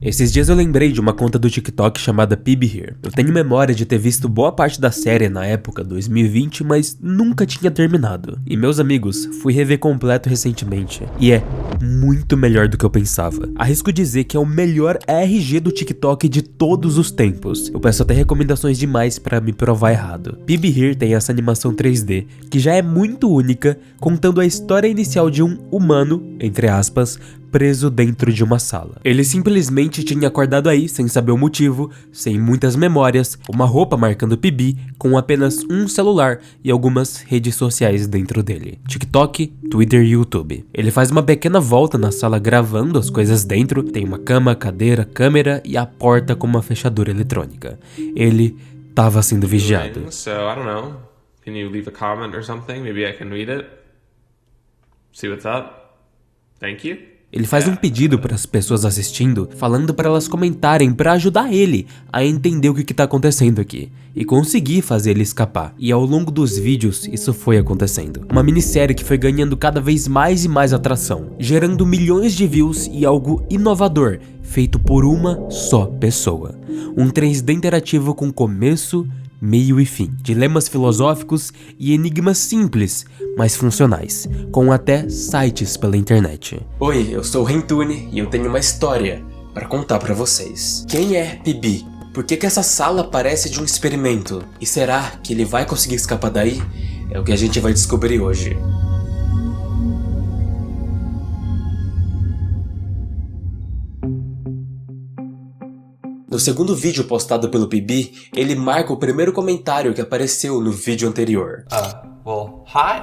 Esses dias eu lembrei de uma conta do TikTok chamada PB Here. Eu tenho memória de ter visto boa parte da série na época, 2020, mas nunca tinha terminado. E meus amigos, fui rever completo recentemente. E é muito melhor do que eu pensava. Arrisco dizer que é o melhor RG do TikTok de todos os tempos. Eu peço até recomendações demais pra me provar errado. PB Here tem essa animação 3D, que já é muito única, contando a história inicial de um humano, entre aspas, preso dentro de uma sala. Ele simplesmente tinha acordado aí, sem saber o motivo, sem muitas memórias, uma roupa marcando PB, com apenas um celular e algumas redes sociais dentro dele. TikTok, Twitter e YouTube. Ele faz uma pequena volta na sala gravando as coisas dentro, tem uma cama, cadeira, câmera e a porta com uma fechadura eletrônica. Ele estava sendo vigiado. So, I don't know. Can you leave a comment or something? Maybe I can read it. See what's up. Thank you. Ele faz um pedido para as pessoas assistindo, falando para elas comentarem para ajudar ele a entender o que está acontecendo aqui e conseguir fazer ele escapar. E ao longo dos vídeos isso foi acontecendo. Uma minissérie que foi ganhando cada vez mais e mais atração, gerando milhões de views e algo inovador, feito por uma só pessoa. Um 3D interativo com começo, meio e fim, dilemas filosóficos e enigmas simples, mas funcionais, com até sites pela internet. Oi, eu sou o Rentune e eu tenho uma história para contar para vocês. Quem é PB? Por que essa sala parece de um experimento? E será que ele vai conseguir escapar daí? É o que a gente vai descobrir hoje. No segundo vídeo postado pelo PB, ele marca o primeiro comentário que apareceu no vídeo anterior. Well, hi.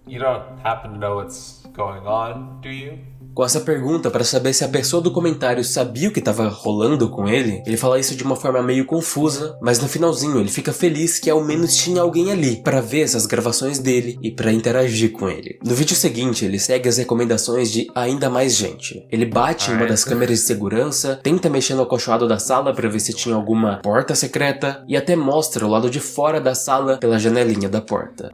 You don't happen to know what's going on, do you? Com essa pergunta para saber se a pessoa do comentário sabia o que estava rolando com ele, ele fala isso de uma forma meio confusa, mas no finalzinho ele fica feliz que ao menos tinha alguém ali para ver essas gravações dele e para interagir com ele. No vídeo seguinte, ele segue as recomendações de ainda mais gente. Ele bate em uma das câmeras de segurança, tenta mexer no acolchoado da sala para ver se tinha alguma porta secreta e até mostra o lado de fora da sala pela janelinha da porta.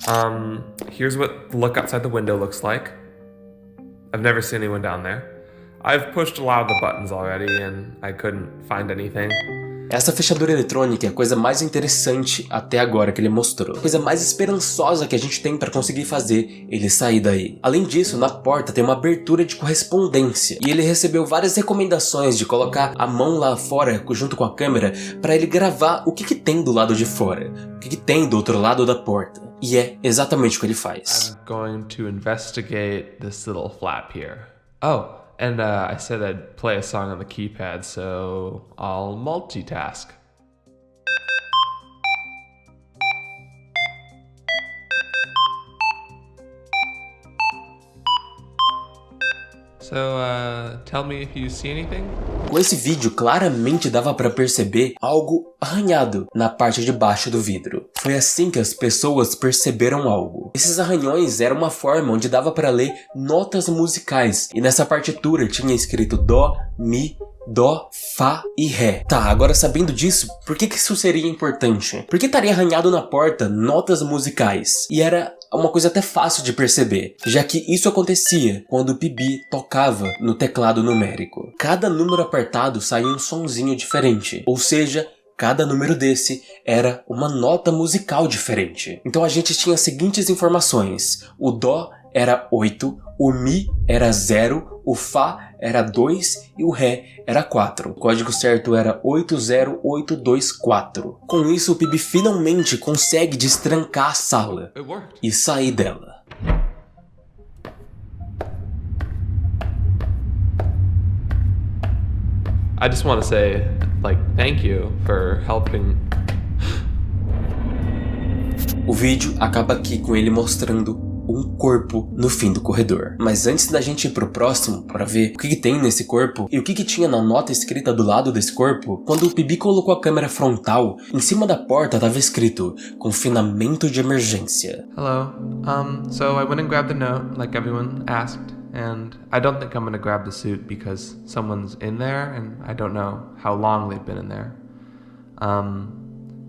Here's what the look outside the window looks like. I've never seen anyone down there. I've pushed a lot of the buttons already and I couldn't find anything. Essa fechadura eletrônica é a coisa mais interessante até agora que ele mostrou. A coisa mais esperançosa que a gente tem para conseguir fazer ele sair daí. Além disso, na porta tem uma abertura de correspondência. E ele recebeu várias recomendações de colocar a mão lá fora, junto com a câmera, para ele gravar o que tem do lado de fora. O que tem do outro lado da porta. E é exatamente o que ele faz. I'm going to investigate this little flap here. Oh. And I said I'd play a song on the keypad, so I'll multitask. So, tell me if you see anything? Com esse vídeo, claramente dava pra perceber algo arranhado na parte de baixo do vidro. Foi assim que as pessoas perceberam algo. Esses arranhões eram uma forma onde dava pra ler notas musicais. E nessa partitura tinha escrito Dó, Mi, Dó, Fá e Ré. Tá, agora sabendo disso, por que isso seria importante? Por que estaria arranhado na porta notas musicais? E era uma coisa até fácil de perceber, já que isso acontecia quando o PB tocava no teclado numérico. Cada número apertado saía um sonzinho diferente, ou seja, cada número desse era uma nota musical diferente. Então a gente tinha as seguintes informações: o Dó era 8, o Mi era 0, o Fá era 2 e o Ré era 4. O código certo era 80824. Com isso, o PB finalmente consegue destrancar a sala e sair dela. I just want to say, thank you for helping. O vídeo acaba aqui com ele mostrando um corpo no fim do corredor. Mas antes da gente ir pro próximo, para ver o que tem nesse corpo e o que tinha na nota escrita do lado desse corpo, quando o PB colocou a câmera frontal, em cima da porta estava escrito confinamento de emergência. Hello. So I went and grabbed the note like everyone asked. And I don't think I'm gonna grab the suit because someone's in there and I don't know how long they've been in there.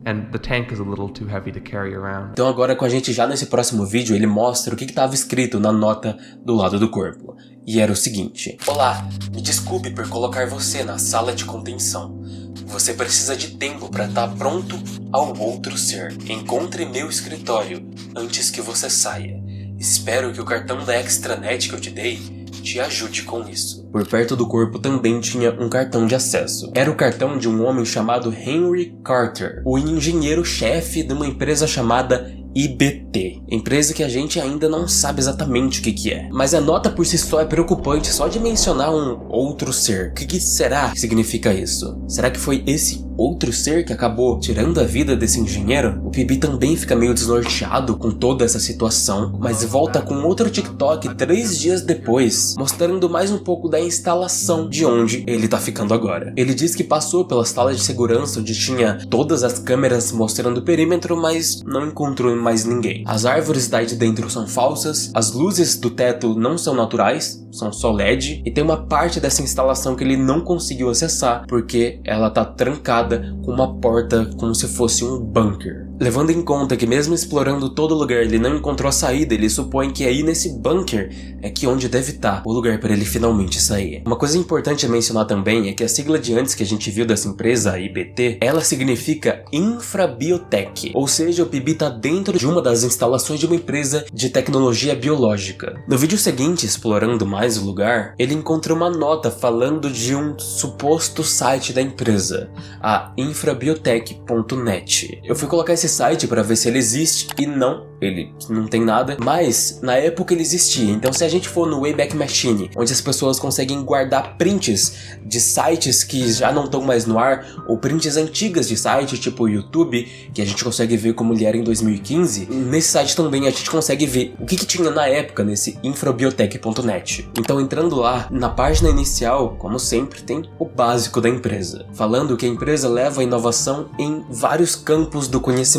and the tank is a little too heavy to carry around. Então agora com a gente já nesse próximo vídeo, ele mostra o que estava escrito na nota do lado do corpo. E era o seguinte: Olá, me desculpe por colocar você na sala de contenção. Você precisa de tempo para estar pronto ao outro ser. Encontre meu escritório antes que você saia. Espero que o cartão da extranet que eu te dei te ajude com isso. Por perto do corpo também tinha um cartão de acesso. Era o cartão de um homem chamado Henry Carter, o engenheiro-chefe de uma empresa chamada IBT, empresa que a gente ainda não sabe exatamente o que é. Mas a nota por si só é preocupante só de mencionar um outro ser. O que será que significa isso? Será que foi esse outro ser que acabou tirando a vida desse engenheiro? O PB também fica meio desnorteado com toda essa situação, mas volta com outro TikTok 3 dias depois, mostrando mais um pouco da instalação de onde ele tá ficando agora. Ele diz que passou pela sala de segurança onde tinha todas as câmeras mostrando o perímetro, mas não encontrou mais ninguém. As árvores daí de dentro são falsas, as luzes do teto não são naturais, são só LED, e tem uma parte dessa instalação que ele não conseguiu acessar porque ela tá trancada com uma porta como se fosse um bunker. Levando em conta que mesmo explorando todo lugar ele não encontrou a saída, ele supõe que aí nesse bunker é que onde deve estar o lugar para ele finalmente sair. Uma coisa importante a mencionar também é que a sigla de antes que a gente viu dessa empresa, a IBT, ela significa Infrabiotech, ou seja, o PB tá dentro de uma das instalações de uma empresa de tecnologia biológica. No vídeo seguinte, explorando mais o lugar, ele encontrou uma nota falando de um suposto site da empresa, a infrabiotech.net. Eu fui colocar esse site para ver se ele existe e não, ele não tem nada, mas na época ele existia. Então se a gente for no Wayback Machine, onde as pessoas conseguem guardar prints de sites que já não estão mais no ar, ou prints antigas de site, tipo o YouTube, que a gente consegue ver como ele era em 2015, nesse site também a gente consegue ver o que tinha na época nesse infrabiotech.net. Então entrando lá, na página inicial, como sempre, tem o básico da empresa, falando que a empresa leva a inovação em vários campos do conhecimento.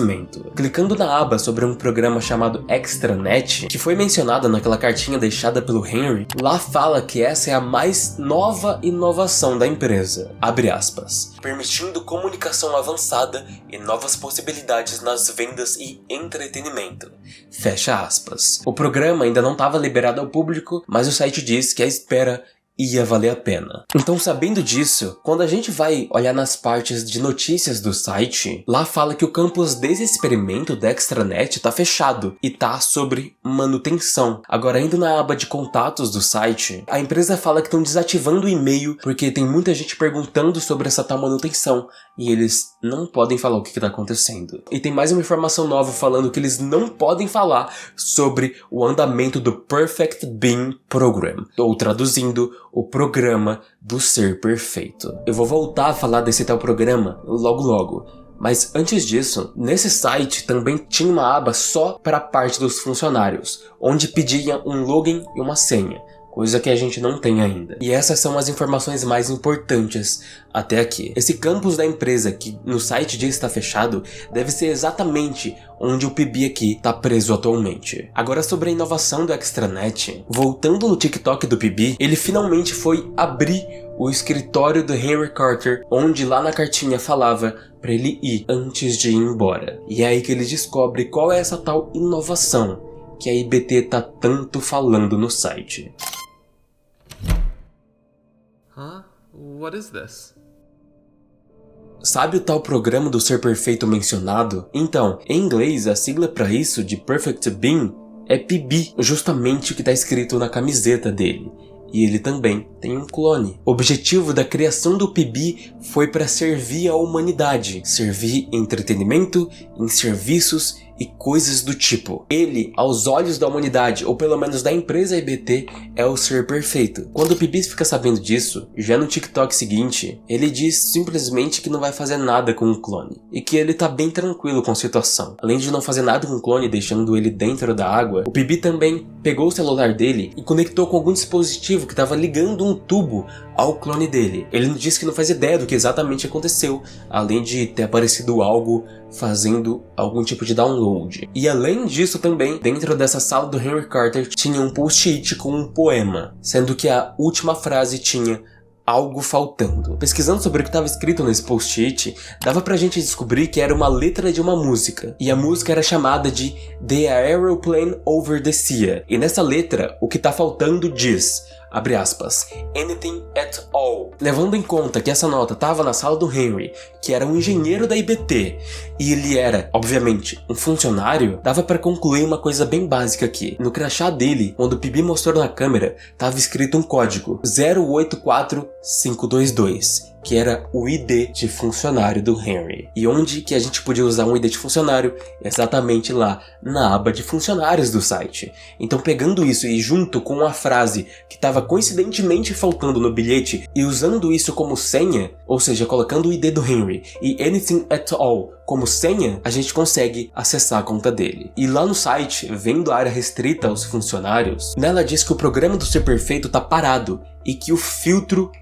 Clicando na aba sobre um programa chamado Extranet, que foi mencionado naquela cartinha deixada pelo Henry, lá fala que essa é a mais nova inovação da empresa, abre aspas, permitindo comunicação avançada e novas possibilidades nas vendas e entretenimento, fecha aspas. O programa ainda não estava liberado ao público, mas o site diz que a espera ia valer a pena. Então, sabendo disso, quando a gente vai olhar nas partes de notícias do site, lá fala que o campus desse experimento da Extranet tá fechado e tá sobre manutenção. Agora, indo na aba de contatos do site, a empresa fala que estão desativando o e-mail porque tem muita gente perguntando sobre essa tal manutenção e eles não podem falar o que tá acontecendo. E tem mais uma informação nova falando que eles não podem falar sobre o andamento do Perfect Being Program, ou traduzindo, o programa do ser perfeito. Eu vou voltar a falar desse tal programa logo. Mas antes disso, nesse site também tinha uma aba só para a parte dos funcionários, onde pedia um login e uma senha, coisa que a gente não tem ainda. E essas são as informações mais importantes até aqui. Esse campus da empresa, que no site diz estar fechado, deve ser exatamente onde o PB aqui está preso atualmente. Agora sobre a inovação do Extranet, voltando no TikTok do PB, ele finalmente foi abrir o escritório do Henry Carter, onde lá na cartinha falava para ele ir antes de ir embora. E é aí que ele descobre qual é essa tal inovação que a IBT tá tanto falando no site. Huh? What is this? Sabe o tal programa do ser perfeito mencionado? Então, em inglês, a sigla para isso de Perfect Being é PB, justamente o que está escrito na camiseta dele. E ele também tem um clone. O objetivo da criação do PB foi para servir a humanidade, servir em entretenimento, em serviços e coisas do tipo. Ele, aos olhos da humanidade, ou pelo menos da empresa IBT, é o ser perfeito. Quando o PB fica sabendo disso, já no TikTok seguinte, ele diz simplesmente que não vai fazer nada com o clone, e que ele tá bem tranquilo com a situação. Além de não fazer nada com o clone, deixando ele dentro da água, o PB também pegou o celular dele e conectou com algum dispositivo que estava ligando um tubo ao clone dele. Ele disse que não faz ideia do que exatamente aconteceu, além de ter aparecido algo fazendo algum tipo de download. E além disso também, dentro dessa sala do Henry Carter tinha um post-it com um poema, sendo que a última frase tinha: algo faltando. Pesquisando sobre o que estava escrito nesse post-it, dava pra gente descobrir que era uma letra de uma música. E a música era chamada de The Aeroplane Over the Sea. E nessa letra, o que tá faltando diz, abre aspas, anything at all. Levando em conta que essa nota estava na sala do Henry, que era um engenheiro da IBT, e ele era, obviamente, um funcionário, dava pra concluir uma coisa bem básica aqui. No crachá dele, quando o PB mostrou na câmera, estava escrito um código 084522, que era o ID de funcionário do Henry. E onde que a gente podia usar um ID de funcionário? Exatamente lá, na aba de funcionários do site. Então pegando isso e junto com a frase que estava coincidentemente faltando no bilhete e usando isso como senha, ou seja, colocando o ID do Henry e anything at all como senha, a gente consegue acessar a conta dele. E lá no site, vendo a área restrita aos funcionários, nela diz que o programa do Ser Perfeito tá parado e que o filtro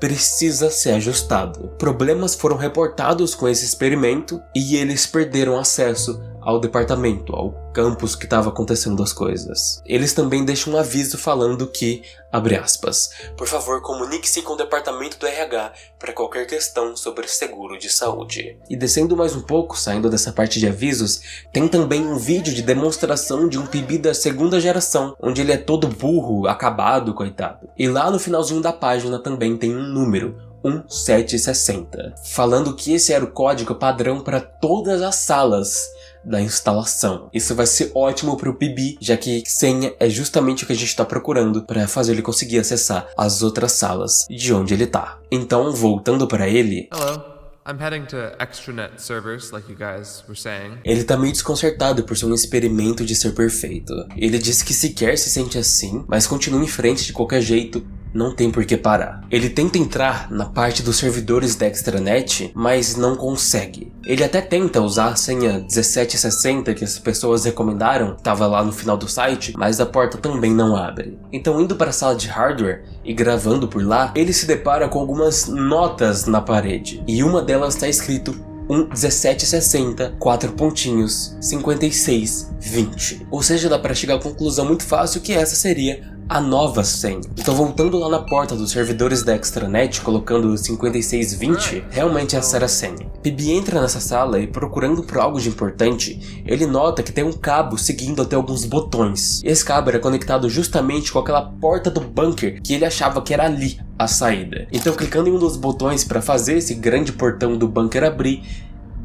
precisa ser ajustado. Problemas foram reportados com esse experimento e eles perderam acesso ao departamento, ao campus que estava acontecendo as coisas. Eles também deixam um aviso falando que, abre aspas, por favor comunique-se com o departamento do RH para qualquer questão sobre seguro de saúde. E descendo mais um pouco, saindo dessa parte de avisos, tem também um vídeo de demonstração de um PB da segunda geração, onde ele é todo burro, acabado, coitado. E lá no finalzinho da página também tem um número, 1760, falando que esse era o código padrão para todas as salas da instalação. Isso vai ser ótimo para o PB, já que senha é justamente o que a gente está procurando para fazer ele conseguir acessar as outras salas de onde ele tá. Então, voltando para ele... Hello. I'm heading to extranet servers, like you guys were saying. Ele tá meio desconcertado por ser um experimento de ser perfeito. Ele diz que sequer se sente assim, mas continua em frente de qualquer jeito, não tem por que parar. Ele tenta entrar na parte dos servidores da extranet, mas não consegue. Ele até tenta usar a senha 1760 que as pessoas recomendaram, estava lá no final do site, mas a porta também não abre. Então, indo para a sala de hardware e gravando por lá, ele se depara com algumas notas na parede. E uma delas está escrito 1760, 4 pontinhos, 56, 20. Ou seja, dá para chegar à conclusão muito fácil que essa seria a nova senha. Então, voltando lá na porta dos servidores da extranet, colocando 5620, realmente essa era a senha. PB entra nessa sala e, procurando por algo de importante, ele nota que tem um cabo seguindo até alguns botões. Esse cabo era conectado justamente com aquela porta do bunker que ele achava que era ali a saída. Então, clicando em um dos botões para fazer esse grande portão do bunker abrir,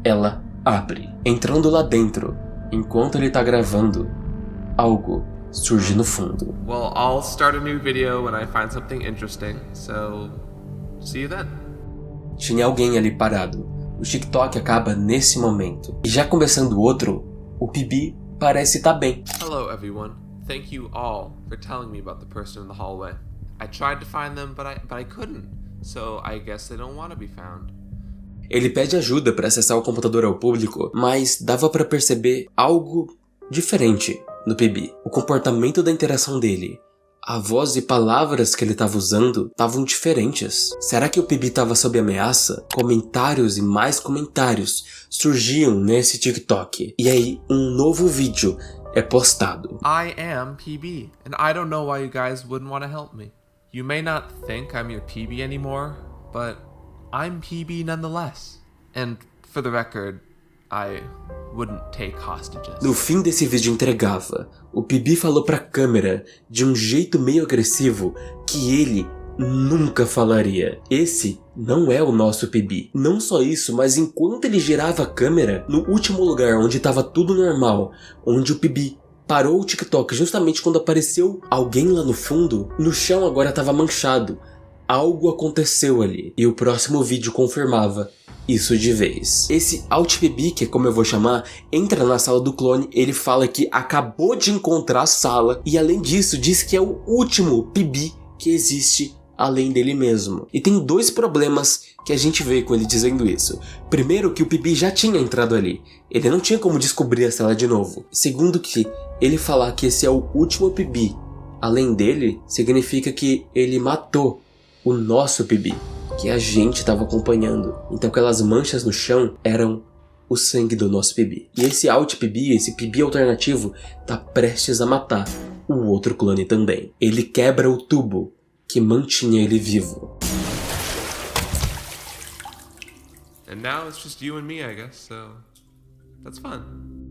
ela abre. Entrando lá dentro, enquanto ele tá gravando, algo surge no fundo. Well, I'll start a new video when I find something interesting, so see you then. Tinha alguém ali parado. O TikTok acaba nesse momento. E já começando outro, o PB parece estar bem. Hello everyone. Thank you all for telling me about the person in the hallway. I tried to find them, but I couldn't. So I guess they don't want to be found. Ele pede ajuda para acessar o computador ao público, mas dava para perceber algo diferente no PB. O comportamento da interação dele, a voz e palavras que ele estava usando estavam diferentes. Será que o PB estava sob ameaça? Comentários e mais comentários surgiam nesse TikTok. E aí, um novo vídeo é postado. I am PB, and I don't know why you guys wouldn't want to help me. You may not think I'm your PB anymore, but I'm PB nonetheless. And for the record, I wouldn't take hostages. No fim desse vídeo entregava, o PB falou pra câmera, de um jeito meio agressivo, que ele nunca falaria. Esse não é o nosso PB. Não só isso, mas enquanto ele girava a câmera, no último lugar onde estava tudo normal, onde o PB parou o TikTok justamente quando apareceu alguém lá no fundo, no chão agora estava manchado. Algo aconteceu ali, e o próximo vídeo confirmava isso de vez. Esse AltPB, que é como eu vou chamar, entra na sala do clone, ele fala que acabou de encontrar a sala, e além disso diz que é o último PB que existe além dele mesmo. E tem dois problemas que a gente vê com ele dizendo isso. Primeiro, que o PB já tinha entrado ali, ele não tinha como descobrir a sala de novo. Segundo, que ele falar que esse é o último PB além dele, significa que ele matou o nosso PB, que a gente estava acompanhando. Então aquelas manchas no chão eram o sangue do nosso PB. E esse AltPB, esse PB alternativo, tá prestes a matar o outro clone também. Ele quebra o tubo que mantinha ele vivo. And now it's just you and me, I guess, so that's fun.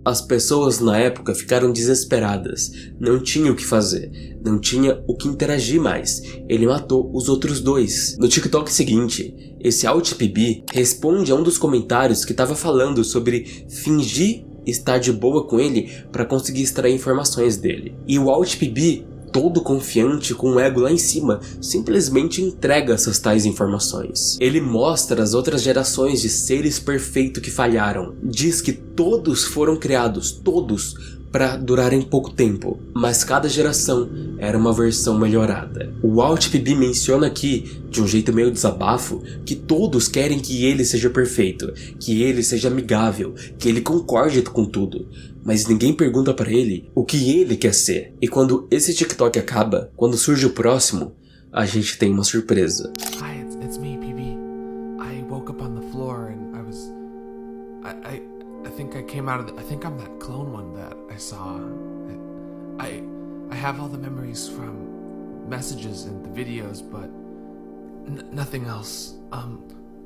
As pessoas na época ficaram desesperadas, não tinha o que fazer, não tinha o que interagir mais, ele matou os outros dois. No TikTok seguinte, esse AltPB responde a um dos comentários que estava falando sobre fingir estar de boa com ele para conseguir extrair informações dele. E o AltPB, todo confiante, com o ego lá em cima, simplesmente entrega essas tais informações. Ele mostra as outras gerações de seres perfeitos que falharam. Diz que todos foram criados, todos, para durarem pouco tempo, mas cada geração era uma versão melhorada. O AltPB menciona aqui, de um jeito meio desabafo, que todos querem que ele seja perfeito, que ele seja amigável, que ele concorde com tudo, mas ninguém pergunta para ele o que ele quer ser. E quando esse TikTok acaba, quando surge o próximo, a gente tem uma surpresa. Hi, it's me, PB. I woke up on the floor and I was... I think I came out of I think I'm that clone one that I saw. I have all the memories from messages and the videos, but nothing else.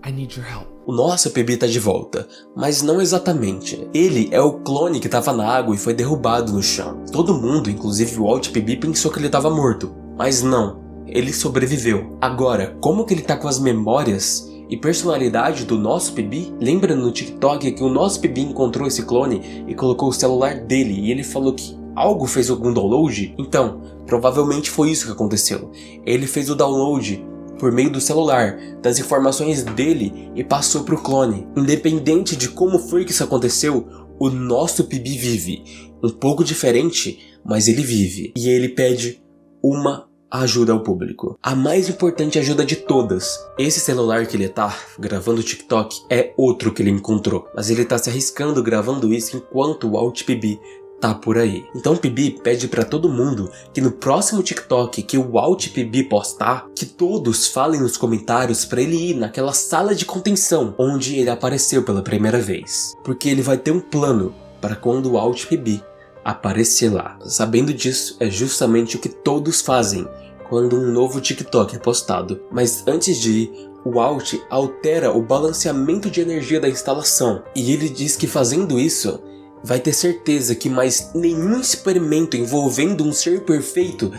I need your help. O nosso PB tá de volta, mas não exatamente. Ele é o clone que tava na água e foi derrubado no chão. Todo mundo, inclusive o AltPB, pensou que ele tava morto, mas não. Ele sobreviveu. Agora, como que ele tá com as memórias e personalidade do nosso PB? Lembra no TikTok que o nosso PB encontrou esse clone e colocou o celular dele e ele falou que algo fez algum download? Então, provavelmente foi isso que aconteceu. Ele fez o download por meio do celular, das informações dele e passou pro clone. Independente de como foi que isso aconteceu, o nosso PB vive. Um pouco diferente, mas ele vive. E ele pede uma ajuda ao público. A mais importante ajuda de todas. Esse celular que ele tá gravando o TikTok é outro que ele encontrou, mas ele tá se arriscando gravando isso enquanto o AltPB tá por aí. Então o PB pede pra todo mundo que no próximo TikTok que o AltPB postar, que todos falem nos comentários pra ele ir naquela sala de contenção onde ele apareceu pela primeira vez, porque ele vai ter um plano para quando o AltPB aparecer lá. Sabendo disso, é justamente o que todos fazem quando um novo TikTok é postado. Mas antes de ir, o Alt altera o balanceamento de energia da instalação, e ele diz que fazendo isso, vai ter certeza que mais nenhum experimento envolvendo um ser perfeito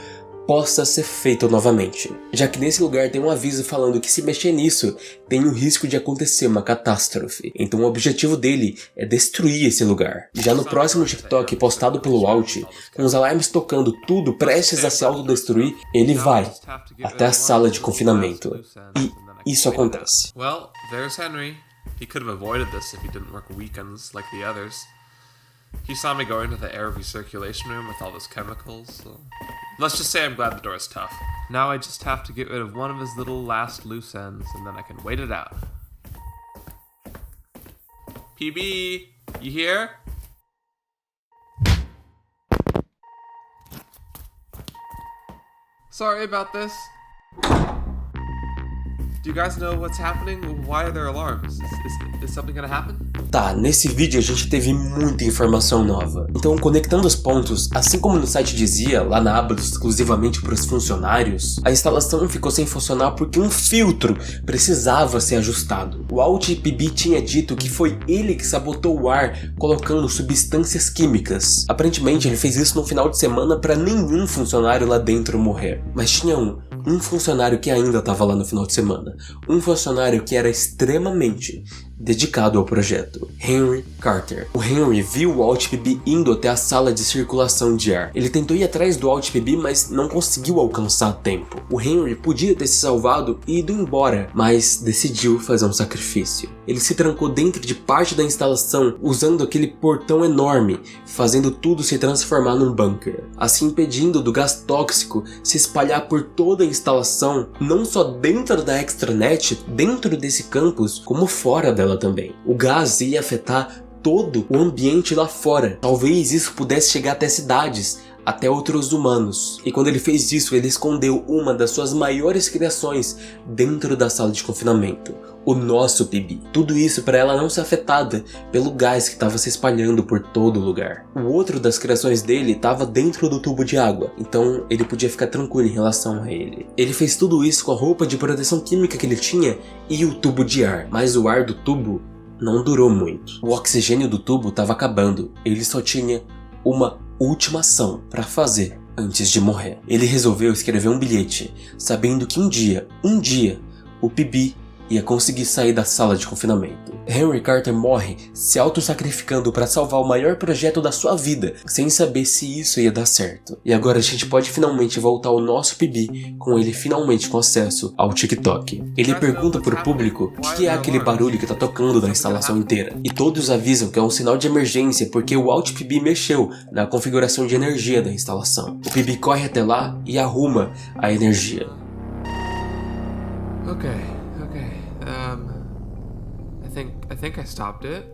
possa ser feito novamente, já que nesse lugar tem um aviso falando que se mexer nisso, tem o risco de acontecer uma catástrofe. Então o objetivo dele é destruir esse lugar. Já no próximo TikTok postado pelo Alt, com os alarmes tocando tudo prestes a se autodestruir, ele vai até a sala de confinamento. E isso acontece. Well, there's Henry. He could have avoided this if he didn't work weekends like the others. He saw me go into the air recirculation room with all those chemicals, so... Let's just say I'm glad the door is tough. Now I just have to get rid of one of his little last loose ends, and then I can wait it out. PB, you here? Sorry about this. Do you guys know what's happening? Why are there alarms? Is something gonna happen? Tá, nesse vídeo a gente teve muita informação nova. Então, conectando os pontos, assim como no site dizia, lá na aba exclusivamente para os funcionários, a instalação ficou sem funcionar porque um filtro precisava ser ajustado. O AltPB tinha dito que foi ele que sabotou o ar colocando substâncias químicas. Aparentemente ele fez isso no final de semana para nenhum funcionário lá dentro morrer. Mas tinha um funcionário que ainda estava lá no final de semana. Um funcionário que era extremamente dedicado ao projeto, Henry Carter. O Henry viu o AltPB indo até a sala de circulação de ar. Ele tentou ir atrás do AltPB, mas não conseguiu alcançar a tempo. O Henry podia ter se salvado e ido embora, mas decidiu fazer um sacrifício. Ele se trancou dentro de parte da instalação, usando aquele portão enorme, fazendo tudo se transformar num bunker, assim impedindo do gás tóxico se espalhar por toda a instalação, não só dentro da extranet, dentro desse campus, como fora dela também. O gás ia afetar todo o ambiente lá fora. Talvez isso pudesse chegar até cidades, até outros humanos. E quando ele fez isso, ele escondeu uma das suas maiores criações dentro da sala de confinamento. O nosso PB. Tudo isso para ela não ser afetada pelo gás que estava se espalhando por todo lugar. O outro das criações dele estava dentro do tubo de água, então ele podia ficar tranquilo em relação a ele. Ele fez tudo isso com a roupa de proteção química que ele tinha e o tubo de ar, mas o ar do tubo não durou muito. O oxigênio do tubo estava acabando, ele só tinha uma última ação para fazer antes de morrer. Ele resolveu escrever um bilhete, sabendo que um dia, o PB ia conseguir sair da sala de confinamento. Henry Carter morre se auto-sacrificando para salvar o maior projeto da sua vida, sem saber se isso ia dar certo. E agora a gente pode finalmente voltar ao nosso PB, com ele finalmente com acesso ao TikTok. Ele pergunta pro público o que é aquele barulho que tá tocando da instalação inteira. E todos avisam que é um sinal de emergência porque o Alt PB mexeu na configuração de energia da instalação. O PB corre até lá e arruma a energia. Okay. I think I stopped it.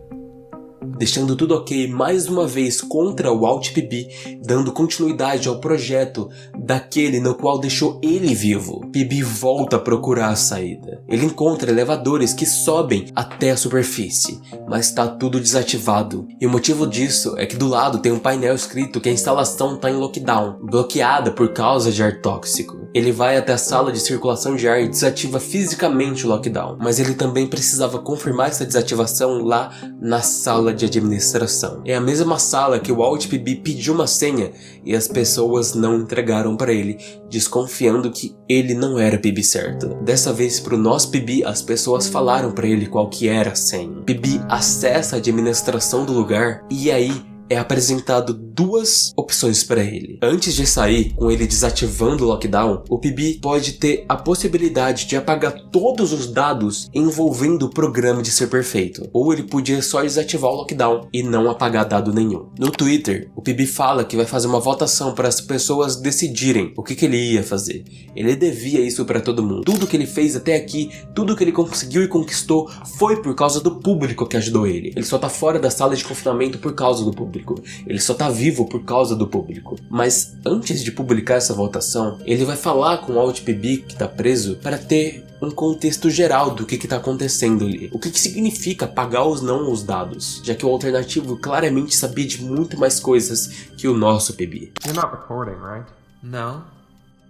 Deixando tudo ok mais uma vez contra o Alt PB, dando continuidade ao projeto daquele no qual deixou ele vivo. PB volta a procurar a saída. Ele encontra elevadores que sobem até a superfície, mas está tudo desativado. E o motivo disso é que do lado tem um painel escrito que a instalação está em lockdown, bloqueada por causa de ar tóxico. Ele vai até a sala de circulação de ar e desativa fisicamente o lockdown, mas ele também precisava confirmar essa desativação lá na sala de administração. É a mesma sala que o Alt PB pediu uma senha e as pessoas não entregaram para ele, desconfiando que ele não era PB certo. Dessa vez pro nosso PB, as pessoas falaram para ele qual que era a senha. PB acessa a administração do lugar e aí é apresentado duas opções para ele. Antes de sair, com ele desativando o lockdown, o PB pode ter a possibilidade de apagar todos os dados envolvendo o programa de ser perfeito. Ou ele podia só desativar o lockdown e não apagar dado nenhum. No Twitter, o PB fala que vai fazer uma votação para as pessoas decidirem o que ele ia fazer. Ele devia isso para todo mundo. Tudo que ele fez até aqui, tudo que ele conseguiu e conquistou foi por causa do público que ajudou ele. Ele só tá fora da sala de confinamento por causa do público. Ele só tá vivo por causa do público. Mas antes de publicar essa votação, ele vai falar com o Alt PB que tá preso para ter um contexto geral do que tá acontecendo ali. O que significa apagar ou não os dados, já que o alternativo claramente sabia de muito mais coisas que o nosso PB. You're not recording, right? No.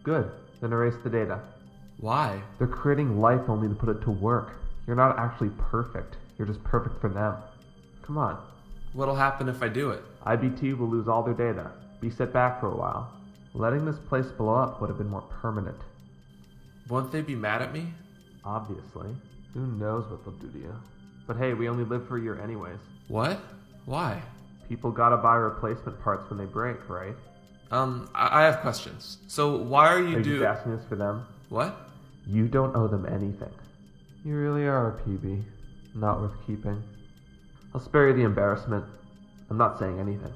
Good. Then erase the data. Why? They're creating life only to put it to work. You're not actually perfect. You're just perfect for them. Come on. What'll happen if I do it? IBT will lose all their data. Be set back for a while. Letting this place blow up would have been more permanent. Won't they be mad at me? Obviously. Who knows what they'll do to you. But hey, we only live for a year anyways. What? Why? People gotta buy replacement parts when they break, right? I have questions. So why are you Are you just asking this for them? What? You don't owe them anything. You really are a PB. Not worth keeping. I'll spare you the embarrassment. I'm not saying anything.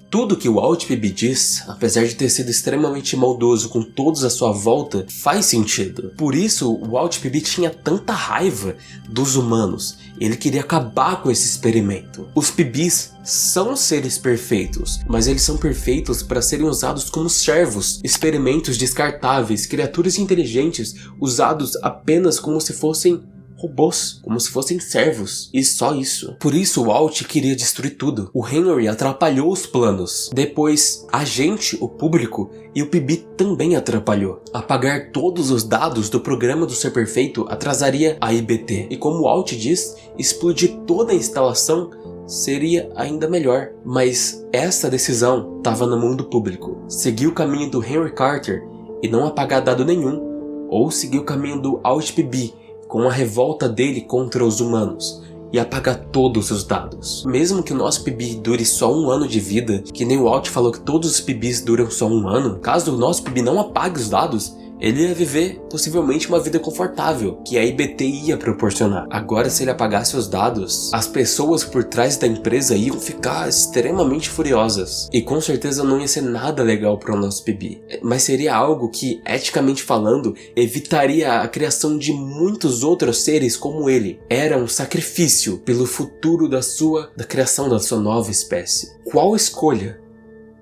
Tudo que o Alt PB diz, apesar de ter sido extremamente maldoso com todos à sua volta, faz sentido. Por isso, o Alt PB tinha tanta raiva dos humanos. Ele queria acabar com esse experimento. Os PBs são seres perfeitos, mas eles são perfeitos para serem usados como servos, experimentos descartáveis, criaturas inteligentes usados apenas como se fossem robôs, como se fossem servos, e só isso. Por isso o Alt queria destruir tudo. O Henry atrapalhou os planos. Depois, a gente, o público, e o PB também atrapalhou. Apagar todos os dados do programa do Ser Perfeito atrasaria a IBT. E como o Alt diz, explodir toda a instalação seria ainda melhor. Mas essa decisão estava na mão do público. Seguir o caminho do Henry Carter e não apagar dado nenhum, ou seguir o caminho do Alt PB com a revolta dele contra os humanos e apagar todos os dados. Mesmo que o nosso PB dure só 1 ano de vida, que nem o Alt falou que todos os PBs duram só 1 ano, caso o nosso PB não apague os dados, ele ia viver possivelmente uma vida confortável, que a IBT ia proporcionar. Agora, se ele apagasse os dados, as pessoas por trás da empresa iam ficar extremamente furiosas. E com certeza não ia ser nada legal para o nosso PB. Mas seria algo que, eticamente falando, evitaria a criação de muitos outros seres como ele. Era um sacrifício pelo futuro da criação da sua nova espécie. Qual escolha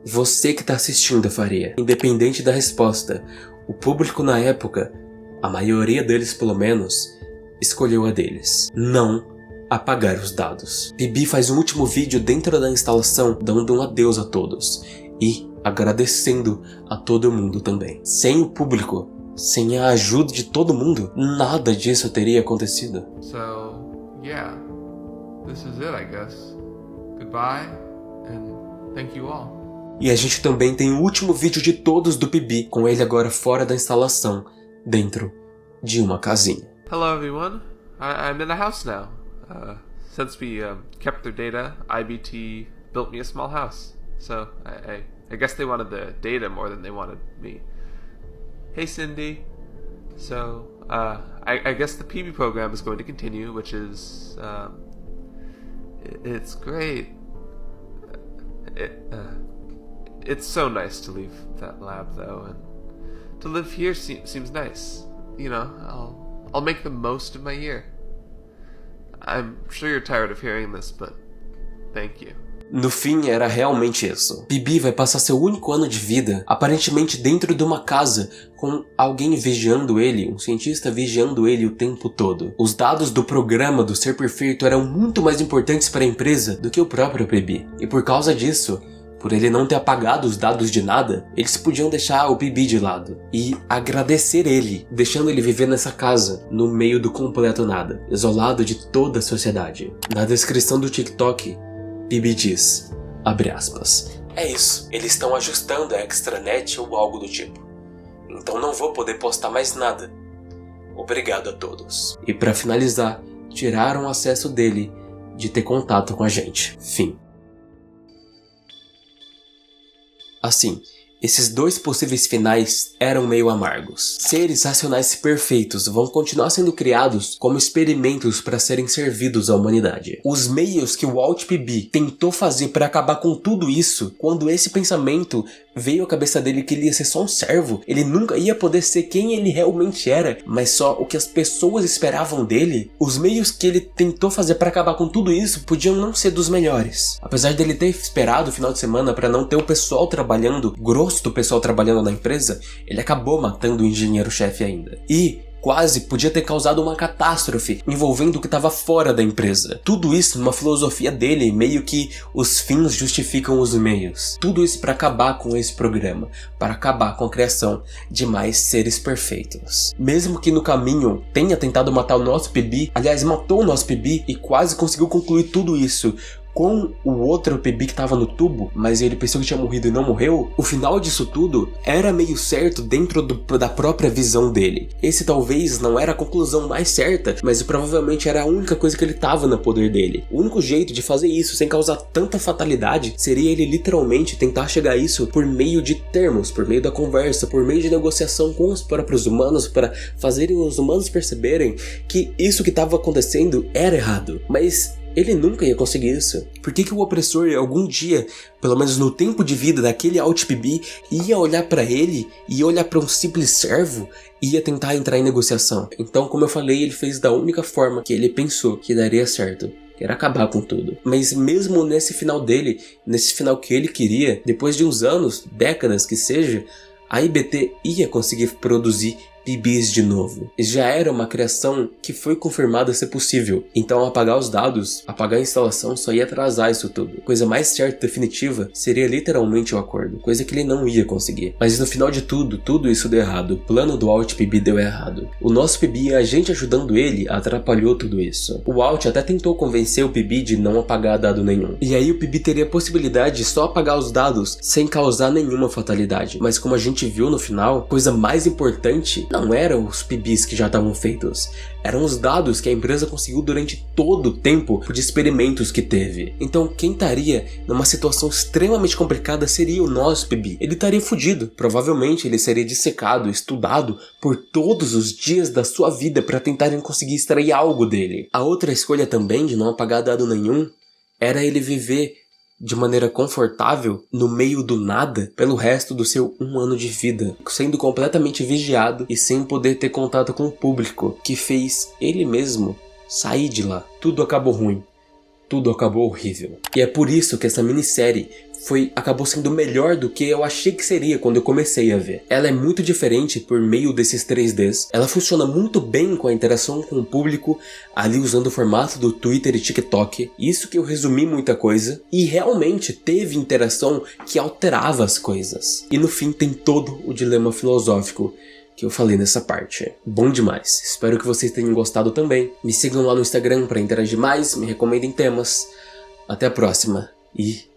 Você que tá assistindo faria. Independente da resposta, o público na época, a maioria deles pelo menos, escolheu a deles. Não apagar os dados. PB faz um último vídeo dentro da instalação, dando um adeus a todos. E agradecendo a todo mundo também. Sem o público, sem a ajuda de todo mundo, nada disso teria acontecido. So, yeah, this is it, I guess. Goodbye, and thank you all. E a gente também tem o último vídeo de todos do PB, com ele agora fora da instalação, dentro de uma casinha. Hello, everyone. I'm in a house now. Since we kept their data, IBT built me a small house. So, I guess they wanted the data more than they wanted me. Hey, Cindy. So, I guess the PB program is going to continue, which is, it's great. It's so nice to leave that lab, though, and to live here seems nice. You know, I'll make the most of my year. I'm sure you're tired of hearing this, but thank you. No fim, era realmente isso. PB vai passar seu único ano de vida, aparentemente dentro de uma casa, com alguém vigiando ele, um cientista vigiando ele o tempo todo. Os dados do programa do Ser Perfeito eram muito mais importantes para a empresa do que o próprio PB. E por causa disso, por ele não ter apagado os dados de nada, eles podiam deixar o PB de lado e agradecer ele, deixando ele viver nessa casa, no meio do completo nada, isolado de toda a sociedade. Na descrição do TikTok, PB diz, abre aspas, é isso, eles estão ajustando a extranet ou algo do tipo. Então não vou poder postar mais nada. Obrigado a todos. E para finalizar, tiraram o acesso dele de ter contato com a gente. Fim. Assim, esses dois possíveis finais eram meio amargos. Seres racionais perfeitos vão continuar sendo criados como experimentos para serem servidos à humanidade. Os meios que o Walt PB tentou fazer para acabar com tudo isso, quando esse pensamento veio à cabeça dele que ele ia ser só um servo, ele nunca ia poder ser quem ele realmente era, mas só o que as pessoas esperavam dele, os meios que ele tentou fazer para acabar com tudo isso podiam não ser dos melhores. Apesar dele ter esperado o final de semana para não ter o pessoal trabalhando, grosso do pessoal trabalhando na empresa, ele acabou matando o engenheiro-chefe ainda. E quase podia ter causado uma catástrofe envolvendo o que estava fora da empresa. Tudo isso numa filosofia dele, meio que os fins justificam os meios. Tudo isso para acabar com esse programa, para acabar com a criação de mais seres perfeitos. Mesmo que no caminho tenha tentado matar o nosso PB, aliás, matou o nosso PB e quase conseguiu concluir tudo isso com o outro PB que estava no tubo, mas ele pensou que tinha morrido e não morreu, o final disso tudo era meio certo dentro da própria visão dele. Esse talvez não era a conclusão mais certa, mas provavelmente era a única coisa que ele estava no poder dele. O único jeito de fazer isso sem causar tanta fatalidade seria ele literalmente tentar chegar a isso por meio de termos, por meio da conversa, por meio de negociação com os próprios humanos, para fazerem os humanos perceberem que isso que estava acontecendo era errado. Mas ele nunca ia conseguir isso. Por que o opressor algum dia, pelo menos no tempo de vida daquele Walt PB, ia olhar pra ele, ia olhar pra um simples servo e ia tentar entrar em negociação? Então, como eu falei, ele fez da única forma que ele pensou que daria certo, que era acabar com tudo. Mas mesmo nesse final dele, nesse final que ele queria, depois de uns anos, décadas que seja, a IBT ia conseguir produzir PBs de novo. Já era uma criação que foi confirmada ser possível. Então apagar os dados, apagar a instalação só ia atrasar isso tudo. A coisa mais certa e definitiva seria literalmente o acordo. Coisa que ele não ia conseguir. Mas no final de tudo isso deu errado. O plano do Walt PB deu errado. O nosso PB e a gente ajudando ele atrapalhou tudo isso. O Walt até tentou convencer o PB de não apagar dado nenhum. E aí o PB teria a possibilidade de só apagar os dados sem causar nenhuma fatalidade. Mas como a gente viu no final, a coisa mais importante não eram os PBs que já estavam feitos, eram os dados que a empresa conseguiu durante todo o tempo de experimentos que teve. Então quem estaria numa situação extremamente complicada seria o nosso PB. Ele estaria fudido. Provavelmente ele seria dissecado, estudado por todos os dias da sua vida para tentarem conseguir extrair algo dele. A outra escolha também de não apagar dado nenhum era ele viver de maneira confortável no meio do nada pelo resto do seu 1 ano de vida, sendo completamente vigiado e sem poder ter contato com o público, que fez ele mesmo sair de lá. Tudo acabou ruim. Tudo acabou horrível. E é por isso que essa minissérie acabou sendo melhor do que eu achei que seria quando eu comecei a ver. Ela é muito diferente por meio desses 3Ds, ela funciona muito bem com a interação com o público, ali usando o formato do Twitter e TikTok, isso que eu resumi muita coisa, e realmente teve interação que alterava as coisas. E no fim tem todo o dilema filosófico que eu falei nessa parte. Bom demais. Espero que vocês tenham gostado também. Me sigam lá no Instagram para interagir mais, me recomendem temas. Até a próxima e